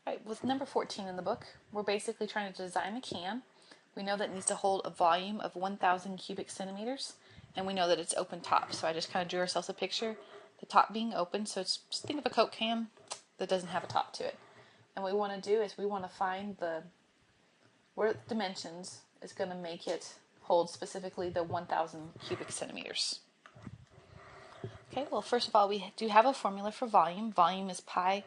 Right, with number 14 in the book, we're basically trying to design a can. We know that it needs to hold a volume of 1,000 cubic centimeters, and we know that it's open top. So I just kind of drew ourselves a picture, the top being open. So it's, just think of a Coke can that doesn't have a top to it. And what we want to do is we want to find where the dimensions is going to make it hold specifically the 1,000 cubic centimeters. Okay, well, first of all, we do have a formula for volume. Volume is pi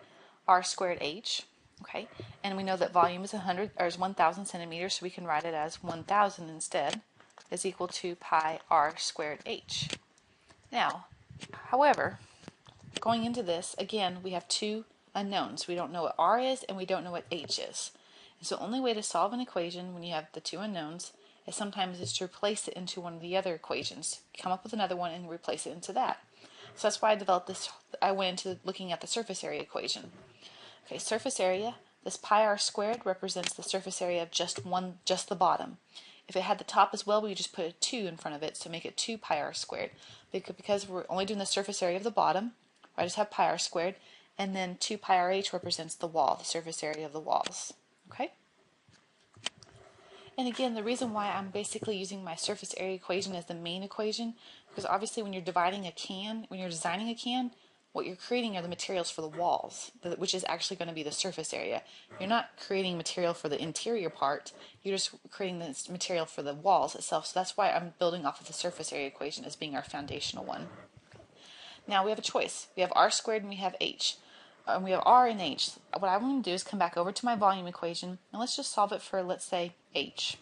r squared h. Okay, and we know that volume is 1,000 centimeters, so we can write it as 1,000 instead, is equal to pi r squared h. Now, however, going into this, again, we have two unknowns. We don't know what r is, and we don't know what h is. And so the only way to solve an equation when you have the two unknowns is sometimes is to replace it into one of the other equations. Come up with another one and replace it into that. So that's why I developed this. I went into looking at the surface area equation. Okay, surface area, this pi r squared represents the surface area of just the bottom. If it had the top as well, we would just put a 2 in front of it to make it 2 pi r squared. Because we're only doing the surface area of the bottom, I just have pi r squared, and then 2 pi r h represents the wall, the surface area of the walls. Okay? And again, the reason why I'm basically using my surface area equation as the main equation, because obviously when you're dividing a can, when you're designing a can, what you're creating are the materials for the walls, which is actually going to be the surface area. You're not creating material for the interior part, you're just creating the material for the walls itself. So that's why I'm building off of the surface area equation as being our foundational one. Now we have a choice. We have r squared and we have h. And we have r and h. What I want to do is come back over to my volume equation, and let's just solve it for, let's say, h.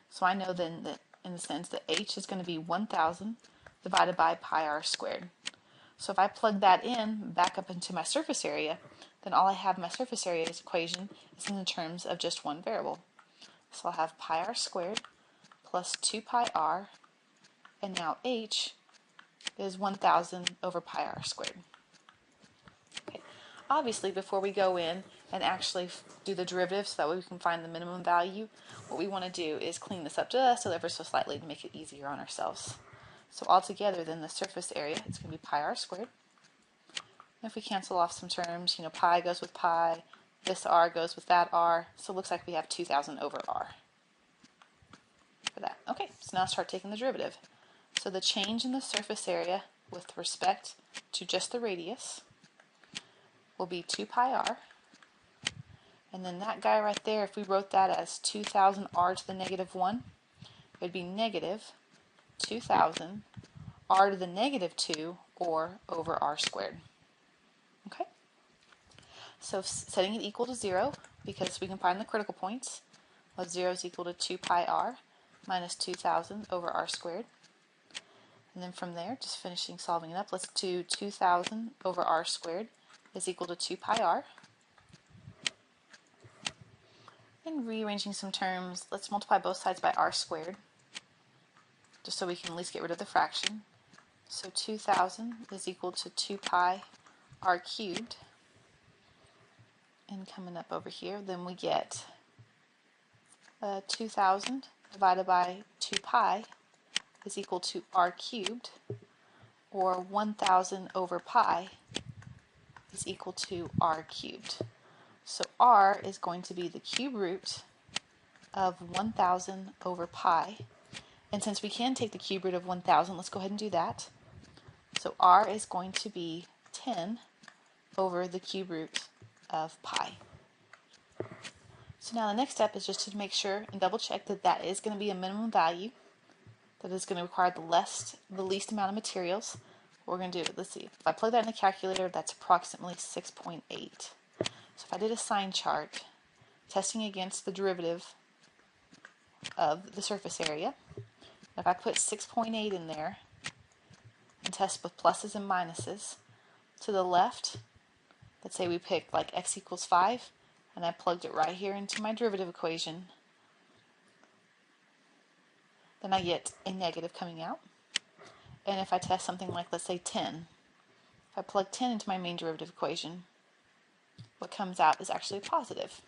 So I know then that, in the sense that h is going to be 1,000 divided by pi r squared. So if I plug that in back up into my surface area, then all I have in my surface area equation is in the terms of just one variable. So I'll have pi r squared plus 2 pi r, and now h is 1,000 over pi r squared. Okay. Obviously, before we go in and actually do the derivative so that way we can find the minimum value, what we want to do is clean this up just ever so slightly to make it easier on ourselves. So altogether, then the surface area is going to be pi r squared. And if we cancel off some terms, pi goes with pi, this r goes with that r, so it looks like we have 2,000 over r for that. Okay, so now start taking the derivative. So the change in the surface area with respect to just the radius will be 2 pi r. And then that guy right there, if we wrote that as 2,000 r to the negative 1, it would be negative 2,000 r to the negative 2, or over r squared. Okay? So setting it equal to 0, because we can find the critical points, well, 0 is equal to 2 pi r minus 2,000 over r squared. And then from there, just finishing solving it up, let's do 2,000 over r squared is equal to 2 pi r. And rearranging some terms, let's multiply both sides by r squared, just so we can at least get rid of the fraction. So 2,000 is equal to 2 pi r cubed. And coming up over here, then we get 2,000 divided by 2 pi is equal to r cubed, or 1,000 over pi is equal to r cubed. So r is going to be the cube root of 1,000 over pi. And since we can take the cube root of 1,000, let's go ahead and do that. So r is going to be 10 over the cube root of pi. So now the next step is just to make sure and double check that that is going to be a minimum value, that is going to require the least amount of materials. What we're going to do, let's see, if I plug that in the calculator, that's approximately 6.8. So if I did a sign chart, testing against the derivative of the surface area, if I put 6.8 in there and test with pluses and minuses, to the left, let's say we picked like x equals 5, and I plugged it right here into my derivative equation, then I get a negative coming out. And if I test something like, let's say 10, if I plug 10 into my main derivative equation, what comes out is actually a positive.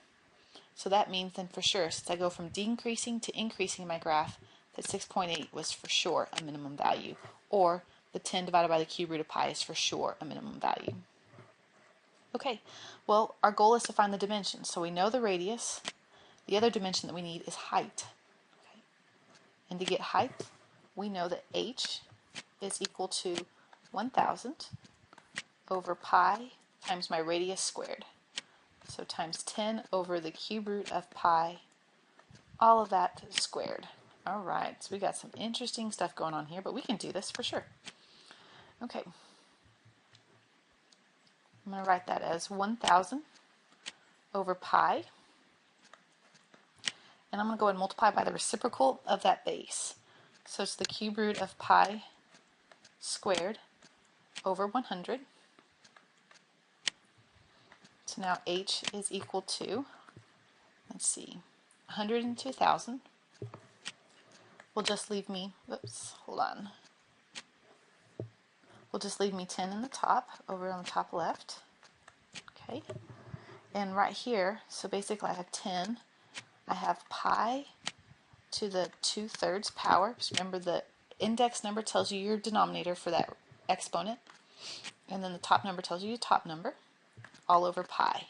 So that means then for sure, since I go from decreasing to increasing my graph, that 6.8 was for sure a minimum value, or the 10 divided by the cube root of pi is for sure a minimum value. Okay, well, our goal is to find the dimensions. So we know the radius. The other dimension that we need is height. Okay. And to get height, we know that h is equal to 1,000 over pi times my radius squared. So times 10 over the cube root of pi, all of that squared. All right, so we got some interesting stuff going on here, but we can do this for sure. Okay. I'm going to write that as 1,000 over pi. And I'm going to go and multiply by the reciprocal of that base. So it's the cube root of pi squared over 100. So now h is equal to, let's see, 102,000. Will just leave me, whoops, hold on. Will just leave me 10 in the top, over on the top left. Okay. And right here, so basically I have 10. I have pi to the 2/3 power. Just remember the index number tells you your denominator for that exponent. And then the top number tells you your top number, all over pi.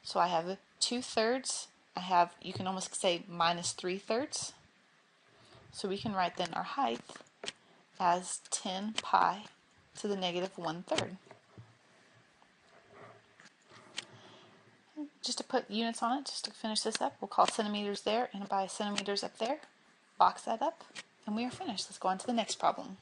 So I have 2/3. I have, you can almost say minus 3/3. So we can write then our height as 10 pi to the negative 1/3. Just to put units on it, just to finish this up, we'll call centimeters there and by centimeters up there. Box that up, and we are finished. Let's go on to the next problem.